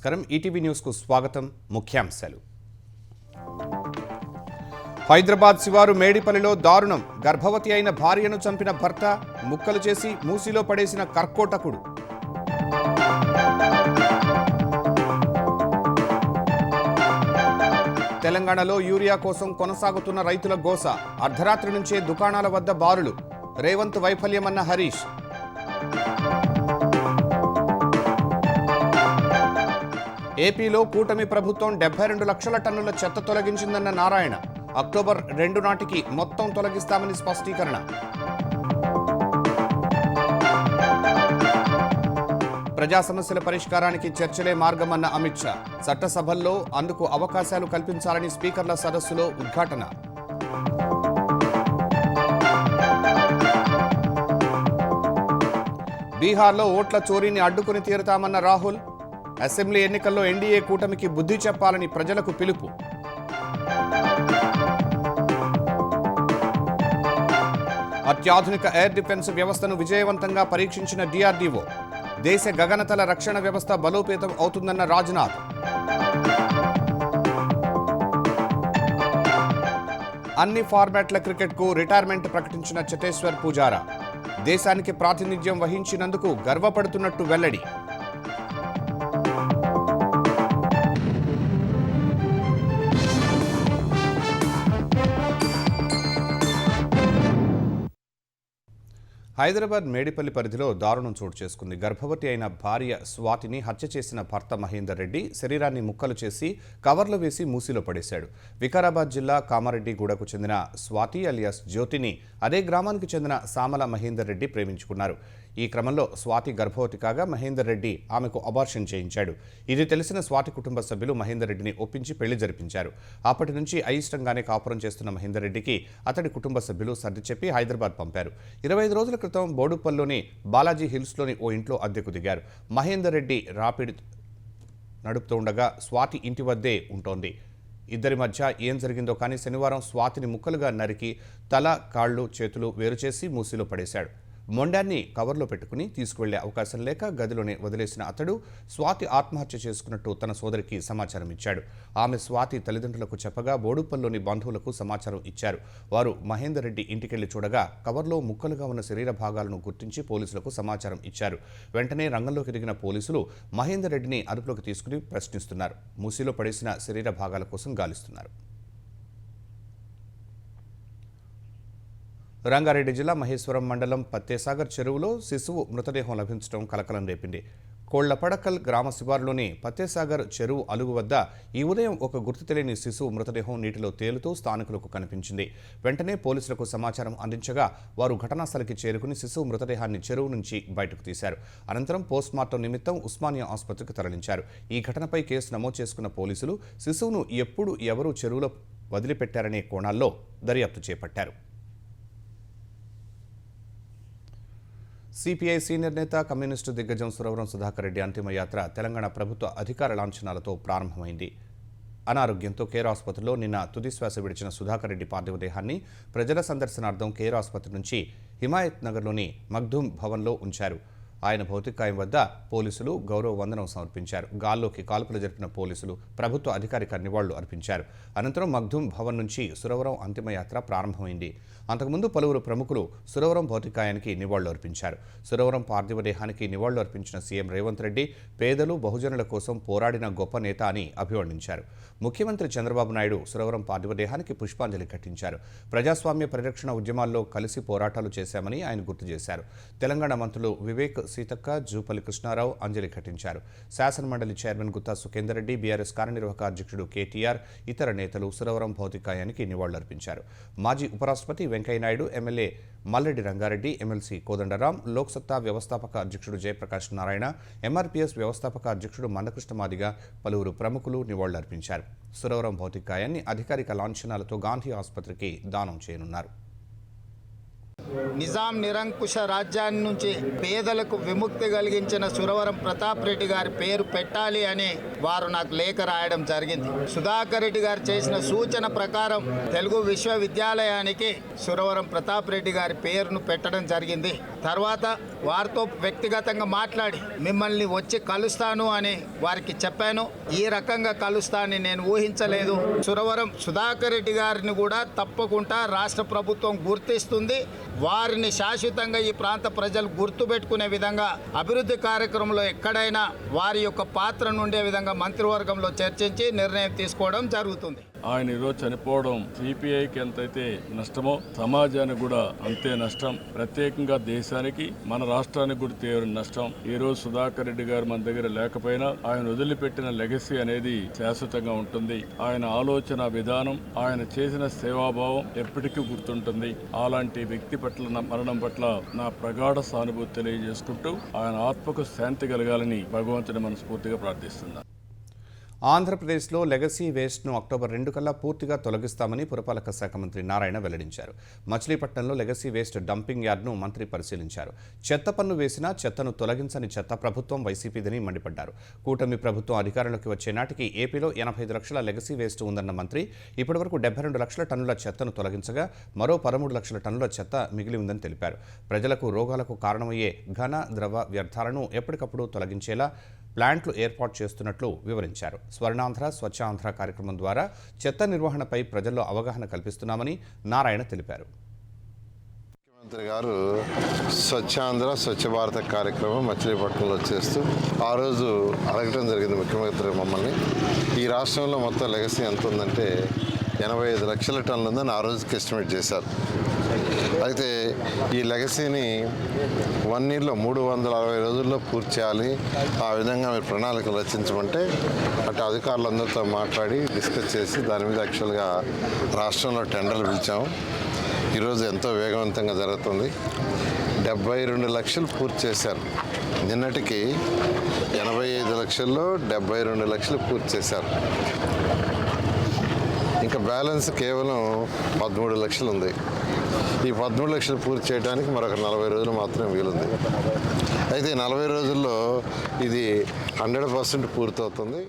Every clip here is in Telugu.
నమస్కారం. ఈటీవీ న్యూస్కు స్వాగతం. ముఖ్యాంశాలు. హైదరాబాద్ శివారు మేడిపల్లిలో దారుణం. గర్భవతి అయిన భార్యను చంపిన భర్త, ముక్కలు చేసి మూసిలో పడేసిన కర్కోటకుడు. తెలంగాణలో యూరియా కోసం కొనసాగుతున్న రైతుల గోస. అర్ధరాత్రి నుంచే దుకాణాల వద్ద బారులు. రేవంత్ వైఫల్యమన్న హరీష్. ఏపీలో కూటమి ప్రభుత్వం 72 లక్షల టన్నుల చెత్త తొలగించిందన్న నారాయణ. అక్టోబర్ 2 నాటికి మొత్తం తొలగిస్తామని స్పష్టీకరణ. ప్రజా సమస్యల పరిష్కారానికి చర్చలే మార్గమన్న అమిత్ షా. చట్టసభల్లో అందుకు అవకాశాలు కల్పించాలని స్పీకర్ల సదస్సులో ఉద్ఘాటన. బీహార్లో ఓట్ల చోరీని అడ్డుకుని తీరుతామన్న రాహుల్. అసెంబ్లీ ఎన్నికల్లో ఎన్డీఏ కూటమికి బుద్ధి చెప్పాలని ప్రజలకు పిలుపు. అత్యాధునిక ఎయిర్ డిఫెన్స్ వ్యవస్థను విజయవంతంగా పరీక్షించిన డిఆర్డీఓ. దేశ గగనతల రక్షణ వ్యవస్థ బలోపేతం అవుతుందన్న రాజ్నాథ్. అన్ని ఫార్మాట్ల క్రికెట్కు రిటైర్మెంట్ ప్రకటించిన చటేశ్వర్ పూజారా. దేశానికి ప్రాతినిధ్యం వహించినందుకు గర్వపడుతున్నట్టు వెల్లడి. హైదరాబాద్ మేడిపల్లి పరిధిలో దారుణం చోటు చేసుకుంది. గర్భవతి అయిన భార్య స్వాతిని హత్య చేసిన భర్త మహేందర్ రెడ్డి శరీరాన్ని ముక్కలు చేసి కవర్లు వేసి మూసిలో పడేశాడు. వికారాబాద్ జిల్లా కామారెడ్డిగూడకు చెందిన స్వాతి అలియాస్ జ్యోతిని అదే గ్రామానికి చెందిన సామల మహేందర్ రెడ్డి ప్రేమించుకున్నారు. ఈ క్రమంలో స్వాతి గర్భవతి కాగా మహేందర్ రెడ్డి ఆమెకు అబార్షన్ చేయించాడు. ఇది తెలిసిన స్వాతి కుటుంబ సభ్యులు మహేందర్ రెడ్డిని ఒప్పించి పెళ్లి జరిపించారు. అప్పటి నుంచి అయిష్టంగానే కాపురం చేస్తున్న మహేందర్ రెడ్డికి అతడి కుటుంబ సభ్యులు సర్ది చెప్పి హైదరాబాద్ పంపారు. 25 రోజుల క్రితం బోడుపల్లిలోని బాలాజీ హిల్స్లోని ఓ ఇంట్లో అద్దెకు దిగారు. మహేందర్ రెడ్డి రాపిడ్ నడుపుతూ ఉండగా స్వాతి ఇంటి వద్దే ఉంటోంది. ఇద్దరి మధ్య ఏం జరిగిందో కానీ శనివారం స్వాతిని ముక్కలుగా నరికి తల, కాళ్ళు, చేతులు వేరు చేసి మూసిలో పడేశాడు. మొండాన్ని కవర్లో పెట్టుకుని తీసుకువెళ్లే అవకాశం లేక గదిలోనే వదిలేసిన అతడు స్వాతి ఆత్మహత్య చేసుకున్నట్టు తన సోదరికి సమాచారం ఇచ్చాడు. ఆమె స్వాతి తల్లిదండ్రులకు చెప్పగా బోడుపల్లిలోని బంధువులకు సమాచారం ఇచ్చారు. వారు మహేందర్ రెడ్డి ఇంటికెళ్లి చూడగా కవర్లో ముక్కలుగా ఉన్న శరీర భాగాలను గుర్తించి పోలీసులకు సమాచారం ఇచ్చారు. వెంటనే రంగంలోకి దిగిన పోలీసులు మహేందర్ రెడ్డిని అదుపులోకి తీసుకుని ప్రశ్నిస్తున్నారు. మూసిలో పడేసిన శరీర భాగాల కోసం గాలిస్తున్నారు. రంగారెడ్డి జిల్లా మహేశ్వరం మండలం పత్తేసాగర్ చెరువులో శిశువు మృతదేహం లభించడం కలకలం రేపింది. కోళ్లపడకల్ గ్రామ శివారులోని పత్తేసాగర్ చెరువు అలుగు వద్ద ఈ ఉదయం ఒక గుర్తు తెలియని శిశువు మృతదేహం నీటిలో తేలుతూ స్థానికులకు కనిపించింది. వెంటనే పోలీసులకు సమాచారం అందించగా వారు ఘటనాస్థలికి చేరుకుని శిశువు మృతదేహాన్ని చెరువు నుంచి బయటకు తీశారు. అనంతరం పోస్ట్మార్టం నిమిత్తం ఉస్మానియా ఆసుపత్రికి తరలించారు. ఈ ఘటనపై కేసు నమోదు చేసుకున్న పోలీసులు శిశువును ఎప్పుడు ఎవరు చెరువులో వదిలిపెట్టారనే కోణాల్లో దర్యాప్తు చేపట్టారు. సిపిఐ సీనియర్ నేత కమ్యూనిస్టు దిగ్గజం సురవరం సుధాకర్ రెడ్డి అంతిమయాత్ర తెలంగాణ ప్రభుత్వ అధికార లాంఛనాలతో ప్రారంభమైంది. అనారోగ్యంతో కేర్ ఆసుపత్రిలో నిన్న తుదిశ్వాస విడిచిన సుధాకర్ రెడ్డి పార్థివ దేహాన్ని ప్రజల సందర్శనార్థం కేర్ ఆసుపత్రి నుంచి హిమాయత్ నగర్లోని మగ్ధూమ్ భవన్లో ఉంచారు. ఆయన భౌతికాయం వద్ద పోలీసులు గౌరవ వందనం సమర్పించారు. గాల్లోకి కాల్పులు జరిపిన పోలీసులు ప్రభుత్వ అధికారిక నివాళులు అర్పించారు. అనంతరం మగ్ధూమ్ భవన్ నుంచి సురవరం అంతిమయాత్ర ప్రారంభమైంది. అంతకుముందు పలువురు ప్రముఖులు సురవరం భౌతికాయానికి నివాళులు అర్పించారు. సురవరం పార్థివ దేహానికి నివాళులు అర్పించిన సీఎం రేవంత్ రెడ్డి పేదలు, బహుజనుల కోసం పోరాడిన గొప్ప నేత అని అభివర్ణించారు. ముఖ్యమంత్రి చంద్రబాబు నాయుడు సురవరం పార్థివ దేహానికి పుష్పాంజలి ఘటించారు. ప్రజాస్వామ్య పరిరక్షణ ఉద్యమాల్లో కలిసి పోరాటాలు చేశామని ఆయన గుర్తు చేశారు. తెలంగాణ మంత్రులు వివేక్, సీతక్క, జూపల్లి కృష్ణారావు అంజలి ఘటించారు. శాసనమండలి చైర్మన్ గుత్తా సుఖేందర్ రెడ్డి, బీఆర్ఎస్ కార్యనిర్వాహక అధ్యక్షుడు కేటీఆర్, ఇతర నేతలు సురవరం భౌతికాయానికి నివాళులర్పించారు. మాజీ ఉపరాష్ట్రపతి వెంకయ్యనాయుడు, ఎమ్మెల్యే మల్లెడ్డి రంగారెడ్డి, ఎమ్మెల్సీ కోదండరాం, లోక్సత్తా వ్యవస్థాపక అధ్యక్షుడు జయప్రకాష్ నారాయణ, ఎంఆర్పీఎస్ వ్యవస్థాపక అధ్యక్షుడు మందకృష్ణ మాదిగ, పలువురు ప్రముఖులు నివాళులర్పించారు. సురవరం భౌతికాయాన్ని అధికారిక లాంఛనాలతో గాంధీ ఆసుపత్రికి దానం చేయనున్నారు. నిజాం నిరంకుశ రాజ్యాన్ని నుంచి పేదలకు విముక్తి కలిగించిన సురవరం ప్రతాప్ రెడ్డి గారి పేరు పెట్టాలి అని వారు నాకు లేఖ రాయడం జరిగింది. సుధాకర్ రెడ్డి గారు చేసిన సూచన ప్రకారం తెలుగు విశ్వవిద్యాలయానికి సురవరం ప్రతాప్ రెడ్డి గారి పేరును పెట్టడం జరిగింది. తర్వాత వారితో వ్యక్తిగతంగా మాట్లాడి మిమ్మల్ని వచ్చి కలుస్తాను అని వారికి చెప్పాను. ఈ రకంగా కలుస్తానని నేను ఊహించలేదు. సురవరం సుధాకర్ రెడ్డి గారిని కూడా తప్పకుండా రాష్ట్ర ప్రభుత్వం గుర్తిస్తుంది. వారిని శాశ్వతంగా ఈ ప్రాంత ప్రజలు గుర్తుపెట్టుకునే విధంగా అభివృద్ధి కార్యక్రమంలో ఎక్కడైనా వారి యొక్క పాత్ర నుండే విధంగా మంత్రివర్గంలో చర్చించి నిర్ణయం తీసుకోవడం జరుగుతుంది. ఆయన ఈరోజు చనిపోవడం సిపిఐకి ఎంతైతే నష్టమో సమాజానికి కూడా అంతే నష్టం. ప్రత్యేకంగా దేశానికి మన రాష్ట్రానికి కూడా తీవ్ర నష్టం. ఈ రోజు సుధాకర్ రెడ్డి గారు మన దగ్గర లేకపోయినా ఆయన వదిలిపెట్టిన లెగసీ అనేది శాశ్వతంగా ఉంటుంది. ఆయన ఆలోచన విధానం, ఆయన చేసిన సేవాభావం ఎప్పటికీ గుర్తుంటుంది. అలాంటి వ్యక్తి పట్ల మరణం పట్ల నా ప్రగాఢ సానుభూతి తెలియజేసుకుంటూ ఆయన ఆత్మకు శాంతి కలగాలని భగవంతుని మనస్ఫూర్తిగా ప్రార్థిస్తున్నాను. ఆంధ్రప్రదేశ్లో లెగసీ వేస్ట్ను అక్టోబర్ 2 కల్లా పూర్తిగా తొలగిస్తామని పురపాలక శాఖ మంత్రి నారాయణ వెల్లడించారు. మచిలీపట్నంలో లెగసీ వేస్ట్ డంపింగ్ యార్డ్ను మంత్రి పరిశీలించారు. చెత్త పన్ను వేసినా చెత్తను తొలగించని చెత్త ప్రభుత్వం వైసీపీదని మండిపడ్డారు. కూటమి ప్రభుత్వం అధికారంలోకి వచ్చే నాటికి ఏపీలో 85 లక్షల లెగసీ వేస్ట్ ఉందన్న మంత్రి ఇప్పటివరకు 72 లక్షల టన్నుల చెత్తను తొలగించగా మరో 13 లక్షల టన్నుల చెత్త మిగిలి ఉందని తెలిపారు. ప్రజలకు రోగాలకు కారణమయ్యే ఘన ద్రవ వ్యర్థాలను ఎప్పటికప్పుడు తొలగించేలా ప్లాంట్లు ఏర్పాటు చేస్తున్నట్లు వివరించారు. స్వర్ణాంధ్ర స్వచ్ఛాంధ్ర కార్యక్రమం ద్వారా చెత్త నిర్వహణపై ప్రజల్లో అవగాహన కల్పిస్తున్నామని నారాయణ తెలిపారు. ముఖ్యమంత్రి గారు స్వచ్ఛాంధ్ర స్వచ్ఛ భారత కార్యక్రమం మచిలీపట్నంలో చేస్తూ ఆ రోజు అడగడం జరిగింది ముఖ్యమంత్రి మమ్మల్ని. ఈ రాష్ట్రంలో మొత్తం లెగసీ ఎంత ఉందంటే 85 లక్షల టన్నులు ఉందని ఆ రోజుకి ఎస్టిమేట్ చేశారు. అయితే ఈ లెగసీని 1 ఇయర్లో 360 రోజుల్లో పూర్తి చేయాలి. ఆ విధంగా మీరు ప్రణాళికలు రచించమంటే అటు అధికారులందరితో మాట్లాడి డిస్కస్ చేసి దాని మీద యాక్చువల్గా రాష్ట్రంలో టెండర్లు పిలిచాము. ఈరోజు ఎంతో వేగవంతంగా జరుగుతుంది. 72 లక్షలు పూర్తి చేశారు. నిన్నటికి 85 లక్షల్లో 72 లక్షలు పూర్తి చేశారు. ఇంకా బ్యాలెన్స్ కేవలం 13 లక్షలు ఉంది. ఈ 13 లక్షలు పూర్తి చేయడానికి మరొక 40 రోజులు మాత్రమే మిగిలింది. అయితే 40 రోజుల్లో ఇది 100% పూర్తవుతుంది.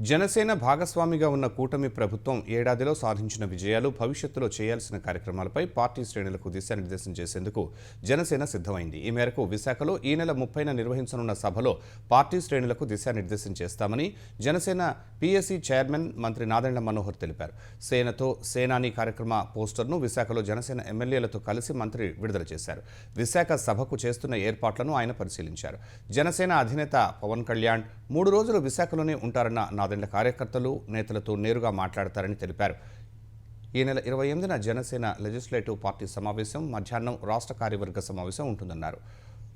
జనసేన భాగస్వామిగా ఉన్న కూటమి ప్రభుత్వం ఏడాదిలో సాధించిన విజయాలు, భవిష్యత్తులో చేయాల్సిన కార్యక్రమాలపై పార్టీ శ్రేణులకు దిశానిర్దేశం చేసేందుకు జనసేన సిద్ధమైంది. ఈ మేరకు విశాఖలో ఈ నెల 30న నిర్వహించనున్న సభలో పార్టీ శ్రేణులకు దిశానిర్దేశం చేస్తామని జనసేన పీఎస్సీ చైర్మన్ మంత్రి నాదెండ్ల మనోహర్ తెలిపారు. సేనతో సేనాని కార్యక్రమ పోస్టర్ను విశాఖలో జనసేన ఎమ్మెల్యేలతో కలిసి మంత్రి విడుదల చేశారు. విశాఖ సభకు చేస్తున్న ఏర్పాట్లను ఆయన పరిశీలించారు. జనసేన అధినేత పవన్ కళ్యాణ్ 3 రోజులు విశాఖలోనే ఉంటారన్న నాదెండ్ల కార్యకర్తలు, నేతలతో నేరుగా మాట్లాడతారని తెలిపారు. ఈ నెల 28న జనసేన లెజిస్లేటివ్ పార్టీ సమావేశం, మధ్యాహ్నం రాష్ట్ర కార్యవర్గ సమావేశం ఉంటుందన్నారు.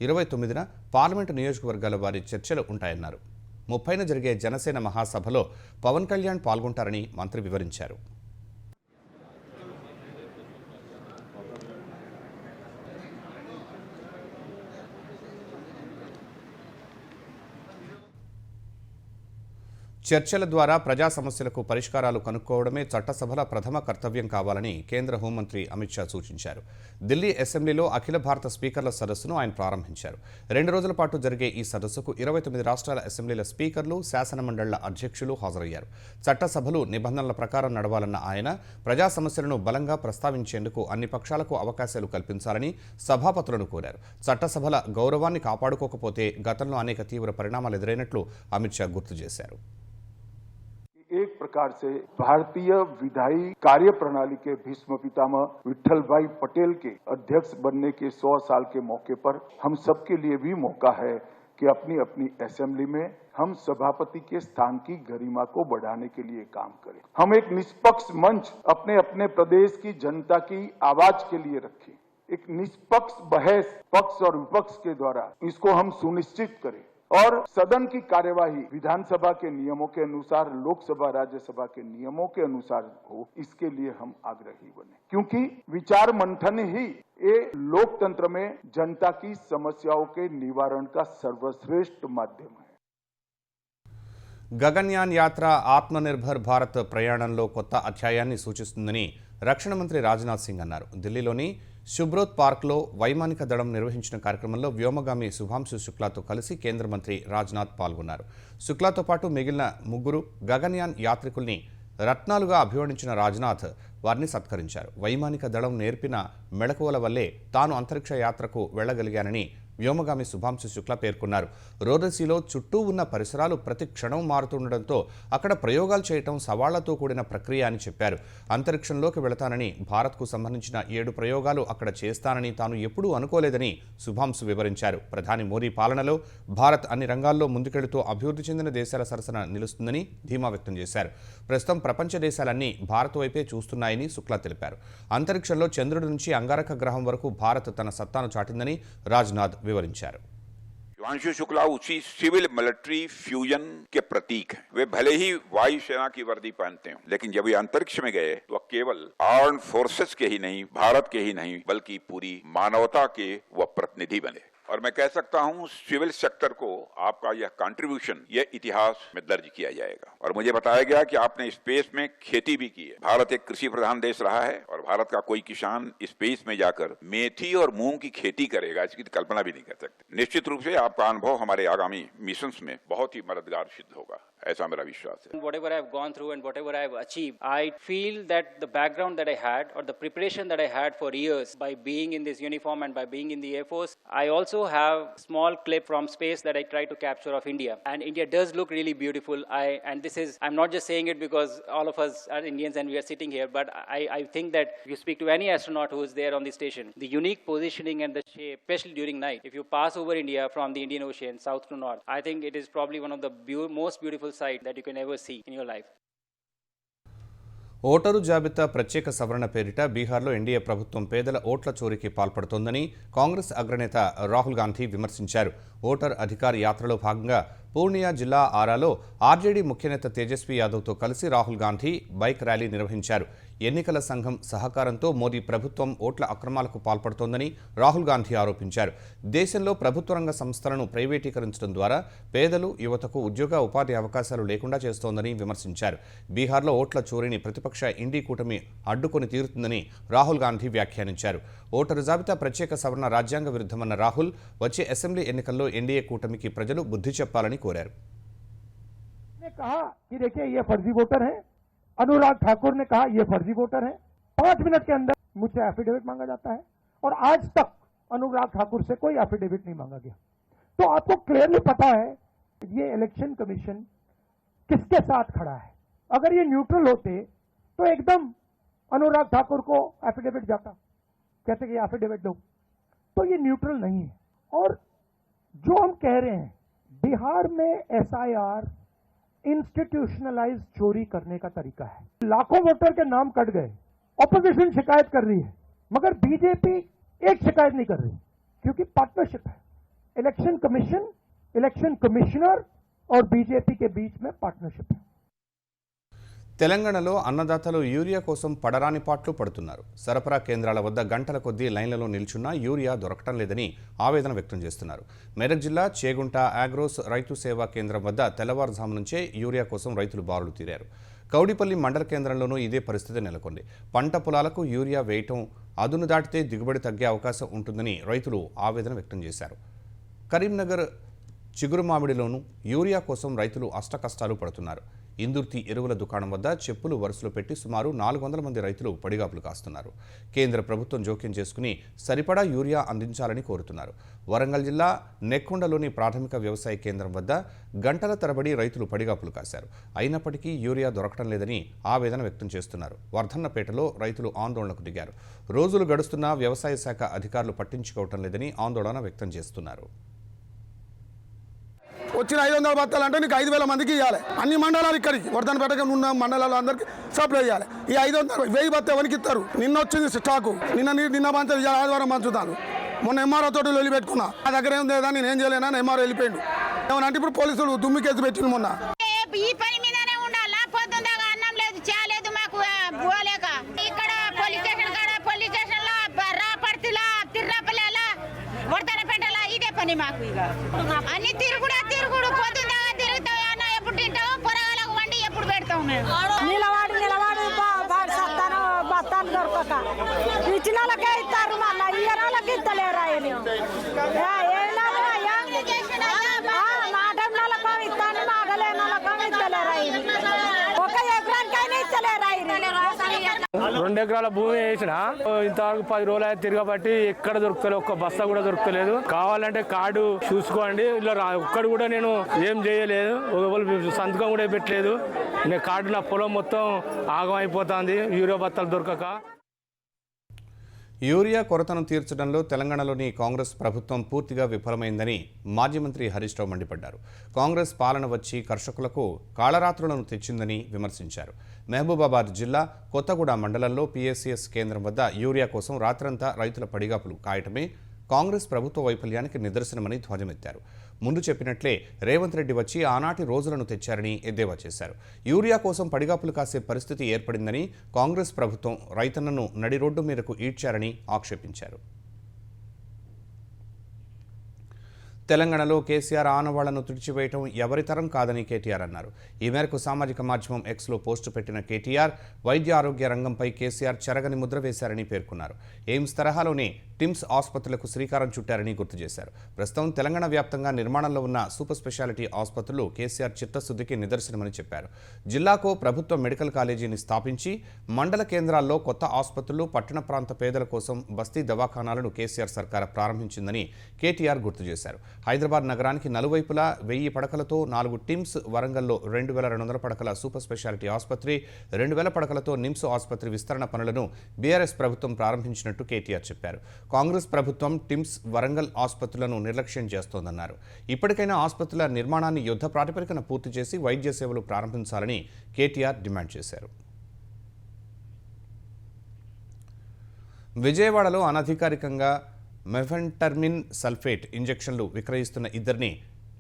29న పార్లమెంటు నియోజకవర్గాల వారి చర్చలు ఉంటాయన్నారు. 30న జరిగే జనసేన మహాసభలో పవన్ కళ్యాణ్ పాల్గొంటారని మంత్రి వివరించారు. చర్చల ద్వారా ప్రజా సమస్యలకు పరిష్కారాలు కనుక్కోవడమే చట్టసభల ప్రథమ కర్తవ్యం కావాలని కేంద్ర హోంమంత్రి అమిత్ షా సూచించారు. ఢిల్లీ అసెంబ్లీలో అఖిల భారత స్పీకర్ల సదస్సును ఆయన ప్రారంభించారు. 2 రోజుల పాటు జరిగే ఈ సదస్సుకు 29 రాష్ట్రాల అసెంబ్లీల స్పీకర్లు, శాసనమండళ్ల అధ్యక్షులు హాజరయ్యారు. చట్టసభలు నిబంధనల ప్రకారం నడవాలన్న ఆయన ప్రజా సమస్యలను బలంగా ప్రస్తావించేందుకు అన్ని పక్షాలకు అవకాశాలు కల్పించాలని సభాపతులను కోరారు. చట్టసభల గౌరవాన్ని కాపాడుకోకపోతే గతంలో అనేక తీవ్ర పరిణామాలు ఎదురైనట్లు అమిత్ షా గుర్తు చేశారు. एक प्रकार से भारतीय विधायी कार्य प्रणाली के भीष्म पितामह विठल भाई पटेल के अध्यक्ष बनने के 100 साल के मौके पर हम सबके लिए भी मौका है कि अपनी अपनी असेंबली में हम सभापति के स्थान की गरिमा को बढ़ाने के लिए काम करें. हम एक निष्पक्ष मंच अपने अपने प्रदेश की जनता की आवाज के लिए रखें. एक निष्पक्ष बहस पक्ष और विपक्ष के द्वारा इसको हम सुनिश्चित करें और सदन की कार्यवाही विधानसभा के नियमों के अनुसार, लोकसभा राज्यसभा के नियमों के अनुसार हो, इसके लिए हम आग्रही बने. क्योंकि विचार मंथन ही ये लोकतंत्र में जनता की समस्याओं के निवारण का सर्वश्रेष्ठ माध्यम है. గగన్యాన్ యాత్ర ఆత్మనిర్భర్ భారత్ ప్రయాణంలో కొత్త అధ్యాయాన్ని సూచిస్తుందని రక్షణ మంత్రి రాజ్నాథ్ సింగ్ అన్నారు. ఢిల్లీలోని శుబ్రోత్ పార్క్లో వైమానిక దళం నిర్వహించిన కార్యక్రమంలో వ్యోమగామి శుభాంశు శుక్లాతో కలిసి కేంద్ర మంత్రి రాజ్నాథ్ పాల్గొన్నారు. శుక్లాతో పాటు మిగిలిన ముగ్గురు గగన్యాన్ యాత్రికుల్ని రత్నాలుగా అభివర్ణించిన రాజ్నాథ్ వారిని సత్కరించారు. వైమానిక దళం నేర్పిన మెళకువల వల్లే తాను అంతరిక్ష యాత్రకు వెళ్లగలిగానని వ్యోమగామి శుభాంశు శుక్లా పేర్కొన్నారు. రోదసీలో చుట్టూ ఉన్న పరిసరాలు ప్రతి క్షణం మారుతుండటంతో అక్కడ ప్రయోగాలు చేయటం సవాళ్లతో కూడిన ప్రక్రియ అని చెప్పారు. అంతరిక్షంలోకి వెళతానని, భారత్కు సంబంధించిన 7 ప్రయోగాలు అక్కడ చేస్తానని తాను ఎప్పుడూ అనుకోలేదని శుభాంశు వివరించారు. ప్రధాని మోదీ పాలనలో భారత్ అన్ని రంగాల్లో ముందుకెళ్తూ అభివృద్ధి చెందిన దేశాల సరసన నిలుస్తుందని ధీమా వ్యక్తం చేశారు. ప్రస్తుతం ప్రపంచ దేశాలన్నీ భారత్ వైపే చూస్తున్నాయని శుక్లా తెలిపారు. అంతరిక్షంలో చంద్రుడి నుంచి అంగారక గ్రహం వరకు భారత్ తన సత్తాను చాటిందని రాజ్నాథ్ వివరించారు. शुभांशु शुक्ला उसी सिविल मिलिट्री फ्यूजन के प्रतीक हैं। वे भले ही वायुसेना की वर्दी पहनते हो, लेकिन जब ये अंतरिक्ष में गए तो केवल आर्म्ड फोर्सेस के ही नहीं, भारत के ही नहीं, बल्कि पूरी मानवता के वह प्रतिनिधि बने। और मैं कह सकता हूं सिविल सेक्टर को आपका यह कंट्रीब्यूशन यह इतिहास में दर्ज किया जाएगा। और मुझे बताया गया कि आपने स्पेस में खेती भी की है। भारत एक कृषि प्रधान देश रहा है और भारत का कोई किसान स्पेस में जाकर मेथी और मूंग की खेती करेगा इसकी कल्पना भी नहीं कर सकते। निश्चित रूप से आपका अनुभव हमारे आगामी मिशंस में बहुत ही मददगार सिद्ध होगा, ऐसा मेरा विश्वास है। Whatever I've gone through and whatever I've achieved, I feel that the background that I had or the preparation that I had for years by being in this uniform and by being in the Air Force, I also have small clip from space that I try to capture of India. And India does look really beautiful. I'm not just saying it because all of us are Indians and we are sitting here, but I think that if you speak to any astronaut who is there on the station, the unique positioning and the shape, especially during night, if you pass over India from the Indian Ocean, south to north, I think it is probably one of the most beautiful sight that you can ever see in your life. Voter జాబితా ప్రత్యేక సవరణ పేరిట బీహార్లో ఎన్డీఏ ప్రభుత్వం పేదల ఓట్ల చోరీకి పాల్పడుతోందని కాంగ్రెస్ అగ్రనేత రాహుల్ గాంధీ విమర్శించారు. ఓటర్ అధికార్ యాత్రలో భాగంగా పూర్ణియా జిల్లా ఆరాలో ఆర్జేడీ ముఖ్యనేత తేజస్వి యాదవ్తో కలిసి రాహుల్ గాంధీ బైక్ ర్యాలీ నిర్వహించారు. ఎన్నికల సంఘం సహకారంతో మోదీ ప్రభుత్వం ఓట్ల అక్రమాలకు పాల్పడుతోందని రాహుల్ గాంధీ ఆరోపించారు. దేశంలో ప్రభుత్వ రంగ సంస్థలను ప్రైవేటీకరించడం ద్వారా పేదలు, యువతకు ఉద్యోగ ఉపాధి అవకాశాలు లేకుండా చేస్తోందని విమర్శించారు. బీహార్లో ఓట్ల చోరీని ప్రతిపక్ష ఇండీ కూటమి అడ్డుకొని తీరుతుందని రాహుల్ గాంధీ వ్యాఖ్యానించారు. ఓటరు జాబితా ప్రత్యేక సవరణ రాజ్యాంగ విరుద్ధమన్న రాహుల్ వచ్చే అసెంబ్లీ ఎన్నికల్లో ఎన్డీఏ కూటమికి ప్రజలు బుద్ధి చెప్పాలని కోరారు. अनुराग ठाकुर ने कहा ये फर्जी वोटर है। 5 मिनट के अंदर मुझसे एफिडेविट मांगा जाता है और आज तक अनुराग ठाकुर से कोई एफिडेविट नहीं मांगा गया। तो आपको क्लियरली पता है ये इलेक्शन कमीशन किसके साथ खड़ा है। अगर ये न्यूट्रल होते तो एकदम अनुराग ठाकुर को एफिडेविट जाता, कहते कि एफिडेविट दो। तो ये न्यूट्रल नहीं है। और जो हम कह रहे हैं बिहार में एसआईआर इंस्टीट्यूशनलाइज चोरी करने का तरीका है। लाखों वोटर के नाम कट गए, ऑपोजिशन शिकायत कर रही है, मगर बीजेपी एक शिकायत नहीं कर रही क्योंकि पार्टनरशिप है। इलेक्शन कमीशन, इलेक्शन कमिश्नर और बीजेपी के बीच में पार्टनरशिप है। తెలంగాణలో అన్నదాతలు యూరియా కోసం పడరాని పాట్లు పడుతున్నారు. సరఫరా కేంద్రాల వద్ద గంటల కొద్దీ లైన్లలో నిల్చున్నా యూరియా దొరకటం లేదని ఆవేదన వ్యక్తం చేస్తున్నారు. మెదక్ జిల్లా చేగుంట ఆగ్రోస్ రైతు సేవా కేంద్రం వద్ద తెల్లవారుజాము నుంచే యూరియా కోసం రైతులు బారులు తీరారు. కౌడిపల్లి మండల కేంద్రంలోనూ ఇదే పరిస్థితి నెలకొంది. పంట పొలాలకు యూరియా వేయటం అదును దాటితే దిగుబడి తగ్గే అవకాశం ఉంటుందని రైతులు ఆవేదన వ్యక్తం చేశారు. కరీంనగర్ చిగురుమామిడిలోనూ యూరియా కోసం రైతులు అష్టకష్టాలు పడుతున్నారు. ఇందుర్తి ఎరువుల దుకాణం వద్ద చెప్పులు వరుసలో పెట్టి సుమారు 400 మంది రైతులు పడిగాపులు కాస్తున్నారు. కేంద్ర ప్రభుత్వం జోక్యం చేసుకుని సరిపడా యూరియా అందించాలని కోరుతున్నారు. వరంగల్ జిల్లా నెక్కొండలోని ప్రాథమిక వ్యవసాయ కేంద్రం వద్ద గంటల తరబడి రైతులు పడిగాపులు కాశారు. అయినప్పటికీ యూరియా దొరకటం లేదని ఆవేదన వ్యక్తం చేస్తున్నారు. వర్ధన్నపేటలో రైతులు ఆందోళనకు దిగారు. రోజులు గడుస్తున్నా వ్యవసాయ శాఖ అధికారులు పట్టించుకోవటం లేదని ఆందోళన వ్యక్తం చేస్తున్నారు. వచ్చిన 500 బత్తాలు అంటే నీకు 5000 మందికి ఇవ్వాలి. అన్ని మండలాలు ఇక్కడికి వర్ధనపేటకి ఉన్న మండలాలు అందరికీ సప్లై చేయాలి. ఈ 500 1000 బత్త ఎవరికి ఇస్తారు? నిన్న వచ్చింది స్టాకు, నిన్న పంచారు, ఆదివారం పంచుతాను. మొన్న ఎంఆర్ఓ తోటి వెళ్ళి పెట్టుకున్నా, నా దగ్గర ఏం లేదా, నేను ఏం చేయలేనా, ఎంఆర్ఓ వెళ్ళిపోయిండు. ఏమన్నా ఇప్పుడు పోలీసులు దుమ్మి కేసు పెట్టింది మొన్న. ఈ పని మీదనే ఉండాలా, పొద్దుందాకా అన్నం లేదు, చాలేదు, మాకు పోలేక ఇక్కడ పోలీస్ స్టేషన్ కాడ, పోలీస్ స్టేషన్ లో రాపర్తిలా, తిర్రాపల్లిలా, వర్ధనపేటలా ఇదే పని మాకు. ఇక అన్ని తిరుగుడు పొద్దుందాకా తిరుగుతావు, ఎప్పుడు తింటావు. నిలవాడి సత్తాను బత్తాలు దొరకక ఇచ్చిన వాళ్ళకే ఇస్తారు, మళ్ళీ ఇయ్యన వాళ్ళకి ఇస్తలేరు. మాట వాళ్ళకం ఇస్తాను, మాటలేని వాళ్ళకం ఇస్తలేరు. ఒక ఎకరానికైనా ఇస్తలేరు. 2 ఎకరాల భూమి వేసిన ఇంతవరకు 10 రోజులు అయితే తిరగబట్టి ఎక్కడ దొరుకుతలేదు, ఒక్క బస్తా కూడా దొరుకుతలేదు. కావాలంటే కార్డు చూసుకోండి, ఇలా ఒక్కడు కూడా నేను ఏం చేయలేదు, సంతకం కూడా పెట్టలేదు. నేను కార్డు నా పొలం మొత్తం ఆగం అయిపోతుంది యూరియా బత్తాలు దొరకక. యూరియా కొరతను తీర్చడంలో తెలంగాణలోని కాంగ్రెస్ ప్రభుత్వం పూర్తిగా విఫలమైందని మాజీ మంత్రి హరీష్ రావు మండిపడ్డారు. కాంగ్రెస్ పాలన వచ్చి కర్షకులకు కాళరాత్రులను తెచ్చిందని విమర్శించారు. మహబూబాబాద్ జిల్లా కొత్తగూడ మండలంలో PSCS కేంద్రం వద్ద యూరియా కోసం రాత్రంతా రైతుల పడిగాపులు కాయటమే కాంగ్రెస్ ప్రభుత్వ వైఫల్యానికి నిదర్శనమని ధ్వజమెత్తారు. ముందు చెప్పినట్లే రేవంత్ రెడ్డి వచ్చి ఆనాటి రోజులను తెచ్చారని ఎద్దేవా చేశారు. యూరియా కోసం పడిగాపులు కాసే పరిస్థితి ఏర్పడిందని, కాంగ్రెస్ ప్రభుత్వం రైతన్నను నడి రోడ్డు మీదకు ఈడ్చారని ఆక్షేపించారు. తెలంగాణలో కేసీఆర్ ఆనవాళ్లను తుడిచివేయటం ఎవరితరం కాదని కేటీఆర్ అన్నారు. ఈ మేరకు సామాజిక మాధ్యమం Xలో పోస్టు పెట్టిన కేటీఆర్ వైద్య ఆరోగ్య రంగంపై కేసీఆర్ చెరగని ముద్ర వేశారని పేర్కొన్నారు. ఎయిమ్స్ తరహాలోనే టిమ్స్ ఆసుపత్రులకు శ్రీకారం చుట్టారని గుర్తు చేశారు. ప్రస్తుతం తెలంగాణ వ్యాప్తంగా నిర్మాణంలో ఉన్న సూపర్ స్పెషాలిటీ ఆసుపత్రులు కేసీఆర్ చిత్తశుద్ధికి నిదర్శనమని చెప్పారు. జిల్లాకు ప్రభుత్వ మెడికల్ కాలేజీని స్థాపించి మండల కేంద్రాల్లో కొత్త ఆసుపత్రులు, పట్టణ ప్రాంత పేదల కోసం బస్తీ దవాఖానాలను కేసీఆర్ సర్కార్ ప్రారంభించిందని కేటీఆర్ గుర్తు చేశారు. హైదరాబాద్ నగరానికి నలువైపులా 1000 పడకలతో 4 టిమ్స్, వరంగల్లో 2200 పడకల సూపర్ స్పెషాలిటీ ఆసుపత్రి, 2000 పడకలతో నిమ్స్ ఆసుపత్రి విస్తరణ పనులను బీఆర్ఎస్ ప్రభుత్వం ప్రారంభించినట్టు కేటీఆర్ చెప్పారు. కాంగ్రెస్ ప్రభుత్వం టిమ్స్, వరంగల్ ఆసుపత్రులను నిర్లక్ష్యం చేస్తోందన్నారు. ఇప్పటికైనా ఆసుపత్రుల నిర్మాణాన్ని యుద్ధ ప్రాతిపదికన పూర్తి చేసి వైద్య సేవలు ప్రారంభించాలని కేటీఆర్ డిమాండ్ చేశారు. విజయవాడలో అనధికారికంగా మెఫెంటర్మిన్ సల్ఫేట్ ఇంజెక్షన్లు విక్రయిస్తున్న ఇద్దరిని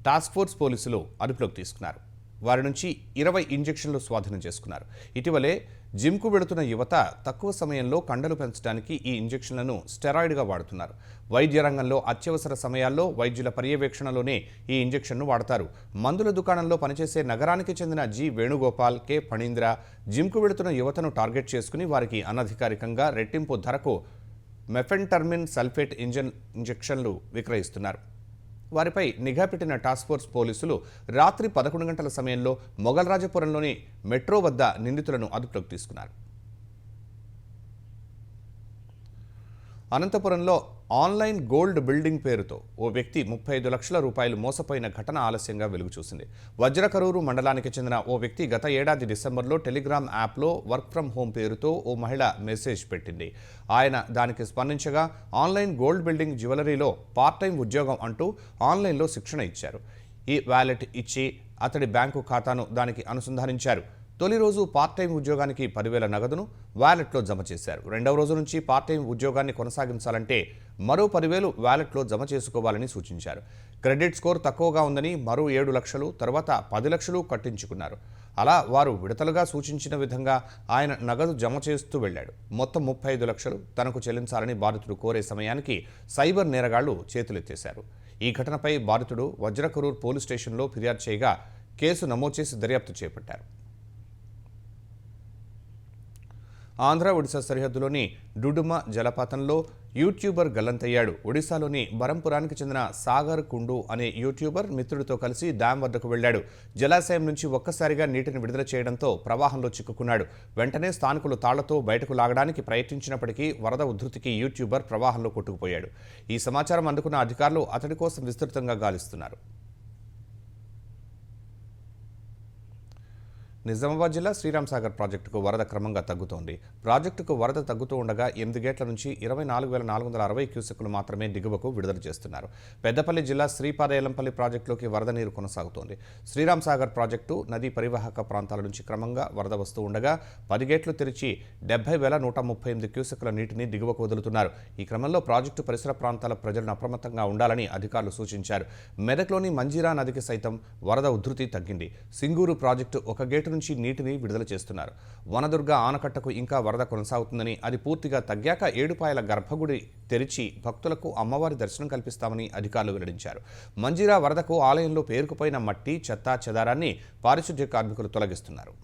టాస్క్ ఫోర్స్ పోలీసులు అదుపులోకి తీసుకున్నారు. వారి నుంచి 20 ఇంజెక్షన్లు స్వాధీనం చేసుకున్నారు. ఇటీవలే జిమ్కు వెళుతున్న యువత తక్కువ సమయంలో కండలు పెంచడానికి ఈ ఇంజెక్షన్లను స్టెరాయిడ్గా వాడుతున్నారు. వైద్య రంగంలో అత్యవసర సమయాల్లో వైద్యుల పర్యవేక్షణలోనే ఈ ఇంజెక్షన్ను వాడతారు. మందుల దుకాణంలో పనిచేసే నగరానికి చెందిన జి వేణుగోపాల్, కె ఫణీంద్ర జిమ్కు వెళుతున్న యువతను టార్గెట్ చేసుకుని వారికి అనధికారికంగా రెట్టింపు ధరకు మెఫెంటర్మిన్ సల్ఫేట్ ఇంజెక్షన్లు విక్రయిస్తున్నారు. వారిపై నిఘా పెట్టిన టాస్క్ ఫోర్స్ పోలీసులు రాత్రి 11 గంటల సమయంలో మొగల్రాజపురంలోని మెట్రో వద్ద నిందితులను అదుపులోకి తీసుకున్నారు. అనంతపురంలో ఆన్లైన్ గోల్డ్ బిల్డింగ్ పేరుతో ఓ వ్యక్తి 35 లక్షల రూపాయలు మోసపోయిన ఘటన ఆలస్యంగా వెలుగు చూసింది. వజ్రకరూరు మండలానికి చెందిన ఓ వ్యక్తి గత ఏడాది డిసెంబర్లో టెలిగ్రామ్ యాప్లో వర్క్ ఫ్రం హోమ్ పేరుతో ఓ మహిళ మెసేజ్ పెట్టింది. ఆయన దానికి స్పందించగా ఆన్లైన్ గోల్డ్ బిల్డింగ్ జ్యువెలరీలో పార్ట్ టైం ఉద్యోగం అంటూ ఆన్లైన్లో శిక్షణ ఇచ్చారు. ఈ వాలెట్ ఇచ్చి అతడి బ్యాంకు ఖాతాను దానికి అనుసంధానించారు. తొలి రోజు పార్ట్ టైం ఉద్యోగానికి 10,000 నగదును వాలెట్లో జమ చేశారు. రెండవ రోజు నుంచి పార్ట్ టైం ఉద్యోగాన్ని కొనసాగించాలంటే మరో 10,000 వాలెట్లో జమ చేసుకోవాలని సూచించారు. క్రెడిట్ స్కోర్ తక్కువగా ఉందని మరో 7 లక్షలు, తర్వాత 10 లక్షలు కట్టించుకున్నారు. అలా వారు విడతలుగా సూచించిన విధంగా ఆయన నగదు జమ చేస్తూ వెళ్లాడు. మొత్తం 35 లక్షలు తనకు చెల్లించాలని బాధితుడు కోరే సమయానికి సైబర్ నేరగాళ్లు చేతులెత్తేశారు. ఈ ఘటనపై బాధితుడు వజ్రకరూర్ పోలీస్ స్టేషన్లో ఫిర్యాదు చేయగా కేసు నమోదు చేసి దర్యాప్తు చేపట్టారు. ఆంధ్ర ఒడిశా సరిహద్దులోని డుడుమ జలపాతంలో యూట్యూబర్ గల్లంతయ్యాడు. ఒడిశాలోని బరంపురానికి చెందిన సాగర్ కుండు అనే యూట్యూబర్ మిత్రుడితో కలిసి డ్యాం వద్దకు వెళ్లాడు. జలాశయం నుంచి ఒక్కసారిగా నీటిని విడుదల చేయడంతో ప్రవాహంలో చిక్కుకున్నాడు. వెంటనే స్థానికులు తాళ్లతో బయటకు లాగడానికి ప్రయత్నించినప్పటికీ వరద ఉధృతికి యూట్యూబర్ ప్రవాహంలో కొట్టుకుపోయాడు. ఈ సమాచారం అందుకున్న అధికారులు అతడి కోసం విస్తృతంగా గాలిస్తున్నారు. నిజామాబాద్ జిల్లా శ్రీరామ్ సాగర్ ప్రాజెక్టుకు వరద క్రమంగా తగ్గుతోంది. ప్రాజెక్టుకు వరద తగ్గుతూ ఉండగా 8 గేట్ల నుంచి 24,460 క్యూసెక్కులు మాత్రమే దిగువకు విడుదల చేస్తున్నారు. పెద్దపల్లి జిల్లా శ్రీపాదయలంపల్లి ప్రాజెక్టులోకి వరద నీరు కొనసాగుతోంది. శ్రీరామ్ సాగర్ ప్రాజెక్టు నదీ పరివాహక ప్రాంతాల నుంచి క్రమంగా వరద వస్తూ ఉండగా 10 గేట్లు తెరిచి 70,138 క్యూసెక్కుల నీటిని దిగువకు వదులుతున్నారు. ఈ క్రమంలో ప్రాజెక్టు పరిసర ప్రాంతాల ప్రజలను అప్రమత్తంగా ఉండాలని అధికారులు సూచించారు. మెదక్లోని మంజీరా నదికి సైతం వరద ఉధృతి తగ్గింది. సింగూరు ప్రాజెక్టు ఒక గేటు నుంచి నీటిని విడుదల చేస్తున్నారు. వనదుర్గ ఆనకట్టకు ఇంకా వరద కొనసాగుతుందని, అది పూర్తిగా తగ్గాక ఏడుపాయల గర్భగుడి తెరిచి భక్తులకు అమ్మవారి దర్శనం కల్పిస్తామని అధికారులు వెల్లడించారు. మంజీరా వరదకు ఆలయంలో పేరుకుపోయిన మట్టి, చెత్త చెదారాన్ని పారిశుధ్య కార్మికులు తొలగిస్తున్నారు.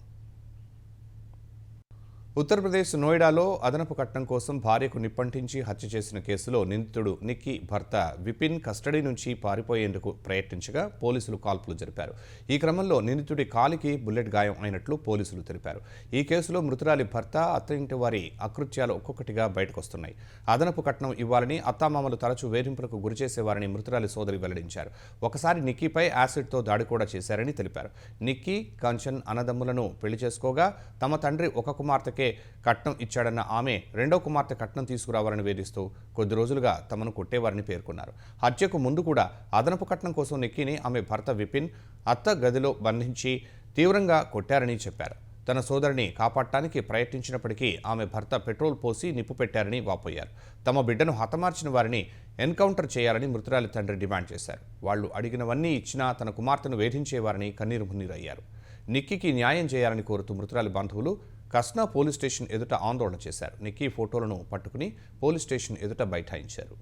ఉత్తరప్రదేశ్ నోయిడాలో అదనపు కట్నం కోసం భార్యకు నిప్పంటించి హత్య చేసిన కేసులో నిందితుడు నిక్కీ భర్త విపిన్ కస్టడీ నుంచి పారిపోయేందుకు ప్రయత్నించగా పోలీసులు కాల్పులు జరిపారు. ఈ క్రమంలో నిందితుడి కాలికి బుల్లెట్ గాయం అయినట్లు పోలీసులు తెలిపారు. ఈ కేసులో మృతురాలి భర్త, అత్తింటి వారి అకృత్యాలు ఒక్కొక్కటిగా బయటకొస్తున్నాయి. అదనపు కట్నం ఇవ్వాలని అత్తామామలు తరచూ వేధింపులకు గురిచేసేవారని మృతురాలి సోదరి వెల్లడించారు. ఒకసారి నిక్కీపై యాసిడ్తో దాడి కూడా చేశారని తెలిపారు. నిక్కీ, కంచన్ అన్నదమ్ములను పెళ్లి చేసుకోగా తమ తండ్రి ఒక కుమార్తెకే కట్నం ఇచ్చాడన్న ఆమె రెండో కుమార్తె కట్నం తీసుకురావాలని వేధిస్తూ కొద్ది రోజులుగా తమను కొట్టేవారని పేర్కొన్నారు. హత్యకు ముందు కూడా అదనపు కట్నం కోసం నిక్కీని ఆమె భర్త విపిన్ అత్త గదిలో బంధించి తీవ్రంగా కొట్టారని చెప్పారు. తన సోదరిని కాపాడటానికి ప్రయత్నించినప్పటికీ ఆమె భర్త పెట్రోల్ పోసి నిప్పు పెట్టారని వాపోయారు. తమ బిడ్డను హతమార్చిన వారిని ఎన్కౌంటర్ చేయాలని మృతురాలి తండ్రి డిమాండ్ చేశారు. వాళ్లు అడిగినవన్నీ ఇచ్చినా తన కుమార్తెను వేధించేవారని కన్నీరు మున్నీరయ్యారు. నిక్కీకి న్యాయం చేయాలని కోరుతూ మృతురాలి బంధువులు కస్నా పోలీస్ స్టేషన్ ఎదుట ఆందోళన చేశారు. నిక్కీ ఫోటోలను పట్టుకుని పోలీస్ స్టేషన్ ఎదుట బైఠాయించారు.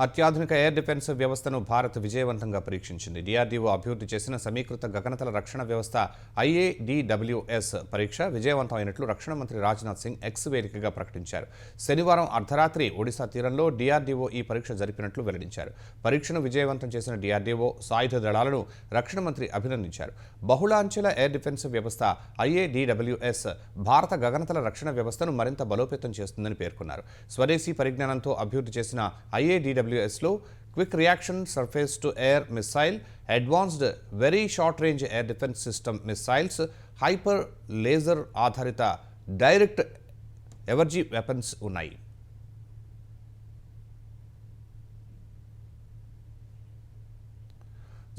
అత్యాధునిక ఎయిర్ డిఫెన్స్ వ్యవస్థను భారత్ విజయవంతంగా పరీక్షించింది. DRDO అభివృద్ధి చేసిన సమీకృత గగనతల రక్షణ వ్యవస్థ IADWS పరీక్ష విజయవంతమైనట్లు రక్షణ మంత్రి రాజ్నాథ్ సింగ్ ఎక్స్ వేదికగా ప్రకటించారు. శనివారం అర్ధరాత్రి ఒడిశా తీరంలో DRDO ఈ పరీక్ష జరిపినట్లు వెల్లడించారు. పరీక్షను విజయవంతం చేసిన DRDO సాయుధ దళాలను రక్షణ మంత్రి అభినందించారు. బహుళాంచెల ఎయిర్ డిఫెన్స్ వ్యవస్థ IADWS భారత గగనతల రక్షణ వ్యవస్థను మరింత బలోపేతం చేస్తుందని పేర్కొన్నారు. స్వదేశీ పరిజ్ఞానంతో అభివృద్ధి చేసిన IADWS లో quick reaction surface to air missile, advanced very short range air defence system missiles, hyper laser ఆధారిత డైరెక్ట్ ఎవర్జీ వెపన్స్ ఉన్నాయి.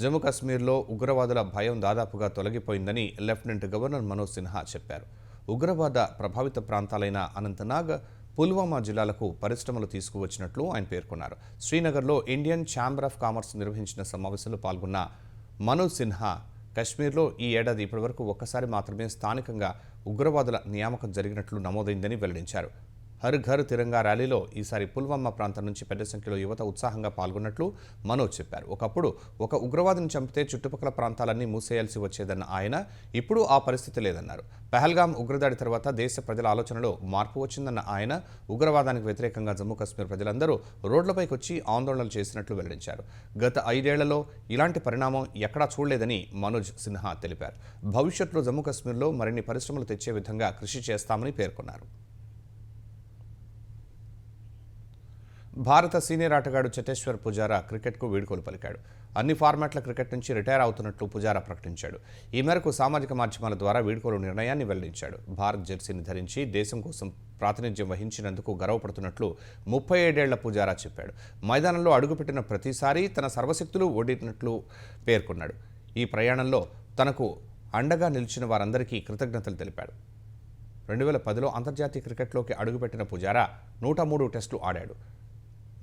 జమ్మూ కాశ్మీర్లో ఉగ్రవాదుల భయం దాదాపుగా తొలగిపోయిందని లెఫ్టినెంట్ గవర్నర్ మనోజ్ సిన్హా చెప్పారు. ఉగ్రవాద ప్రభావిత ప్రాంతాలైన అనంతనాగ్, పుల్వామా జిల్లాలకు పరిశ్రమలు తీసుకువచ్చినట్లు ఆయన పేర్కొన్నారు. శ్రీనగర్లో ఇండియన్ ఛాంబర్ ఆఫ్ కామర్స్ నిర్వహించిన సమావేశంలో పాల్గొన్న మనోజ్ సిన్హా కశ్మీర్లో ఈ ఏడాది ఇప్పటివరకు ఒక్కసారి మాత్రమే స్థానికంగా ఉగ్రవాదుల నియామకం జరిగినట్లు నమోదైందని వెల్లడించారు. హర్ ఘర్ తిరంగా ర్యాలీలో ఈసారి పుల్వామా ప్రాంతం నుంచి పెద్ద సంఖ్యలో యువత ఉత్సాహంగా పాల్గొన్నట్లు మనోజ్ చెప్పారు. ఒకప్పుడు ఒక ఉగ్రవాదిని చంపితే చుట్టుపక్కల ప్రాంతాలన్నీ మూసేయాల్సి వచ్చేదన్న ఆయన ఇప్పుడు ఆ పరిస్థితి లేదన్నారు. పహల్గామ్ ఉగ్రదాడి తర్వాత దేశ ప్రజల ఆలోచనలో మార్పు వచ్చిందన్న ఆయన ఉగ్రవాదానికి వ్యతిరేకంగా జమ్మూ కాశ్మీర్ ప్రజలందరూ రోడ్లపైకి వచ్చి ఆందోళనలు చేసినట్లు వెల్లడించారు. గత 5 ఏళ్లలో ఇలాంటి పరిణామం ఎక్కడా చూడలేదని మనోజ్ సిన్హా తెలిపారు. భవిష్యత్తులో జమ్మూ కాశ్మీర్లో మరిన్ని పరిశ్రమలు తెచ్చే విధంగా కృషి చేస్తామని పేర్కొన్నారు. భారత సీనియర్ ఆటగాడు చటేశ్వర్ పుజారా క్రికెట్కు వీడ్కోలు పలికాడు. అన్ని ఫార్మాట్ల క్రికెట్ నుంచి రిటైర్ అవుతున్నట్లు పుజారా ప్రకటించాడు. ఈ మేరకు సామాజిక మాధ్యమాల ద్వారా వీడ్కోలు నిర్ణయాన్ని వెల్లడించాడు. భారత్ జెర్సీని ధరించి దేశం కోసం ప్రాతినిధ్యం వహించినందుకు గర్వపడుతున్నట్లు 37 ఏళ్ల పుజారా చెప్పాడు. మైదానంలో అడుగుపెట్టిన ప్రతిసారి తన సర్వశక్తులు ఒడినట్లు పేర్కొన్నాడు. ఈ ప్రయాణంలో తనకు అండగా నిలిచిన వారందరికీ కృతజ్ఞతలు తెలిపాడు. 2010లో అంతర్జాతీయ క్రికెట్లోకి అడుగుపెట్టిన పుజారా 103 టెస్టులు ఆడాడు.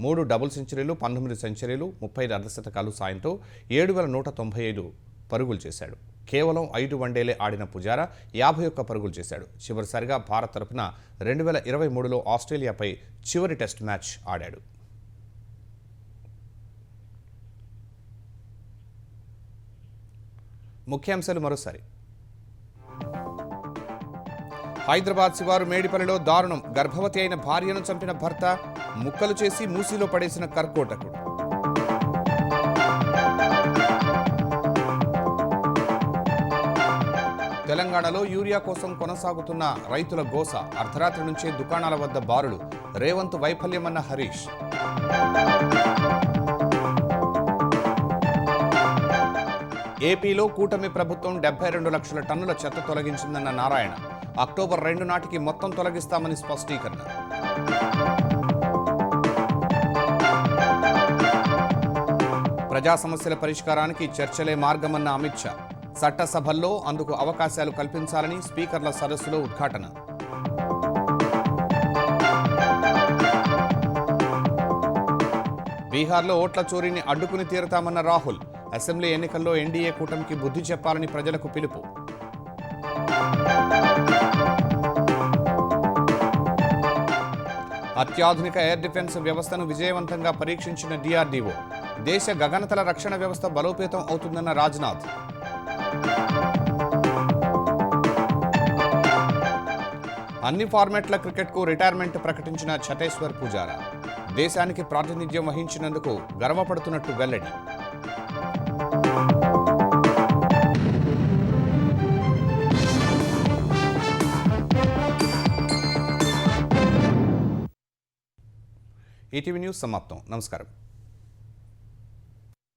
3 డబుల్ సెంచరీలు, 19 సెంచరీలు, 35 అర్ధశతకాలు సాయంతో 7,195 పరుగులు చేశాడు. కేవలం 5 వన్డేలే ఆడిన పుజారా 51 పరుగులు చేశాడు. చివరిసారిగా భారత్ తరపున 2023లో ఆస్ట్రేలియాపై చివరి టెస్ట్ మ్యాచ్ ఆడాడు. ముఖ్యాంశాలు మరోసారి. హైదరాబాద్ శివారు మేడిపల్లిలో దారుణం. గర్భవతి అయిన భార్యను చంపిన భర్త, ముక్కలు చేసి మూసీలో పడేసిన కర్కోటకుడు. తెలంగాణలో యూరియా కోసం కొనసాగుతున్న రైతుల గోస. అర్ధరాత్రి నుంచే దుకాణాల వద్ద బారులు. రేవంత్ వైఫల్యమన్న హరీష్. ఏపీలో కూటమి ప్రభుత్వం 72 లక్షల టన్నుల చెత్త తొలగించిందన్న నారాయణ. అక్టోబర్ 2 నాటికి మొత్తం తొలగిస్తామని స్పష్టీకరణ. ప్రజా సమస్యల పరిష్కారానికి చర్చలే మార్గమన్న అమిత్ షా. చట్టసభల్లో అందుకు అవకాశాలు కల్పించాలని స్పీకర్ల సదస్సులో ఉద్ఘాటన. బీహార్లో ఓట్ల చోరీని అడ్డుకుని తీరుతామన్న రాహుల్. అసెంబ్లీ ఎన్నికల్లో ఎన్డీఏ కూటమికి బుద్ధి చెప్పాలని ప్రజలకు పిలుపు. అత్యాధునిక ఎయిర్ డిఫెన్స్ వ్యవస్థను విజయవంతంగా పరీక్షించిన DRDO. దేశ గగనతల రక్షణ వ్యవస్థ బలోపేతం అవుతుందన్న రాజ్నాథ్. అన్ని ఫార్మాట్ల క్రికెట్కు రిటైర్మెంట్ ప్రకటించిన ఛతేశ్వర్ పుజారా దేశానికి ప్రాతినిధ్యం వహించినందుకు గర్వపడుతున్నట్టు వెల్లడి. ఈటీవీ న్యూస్ సమాప్తం. నమస్కారం.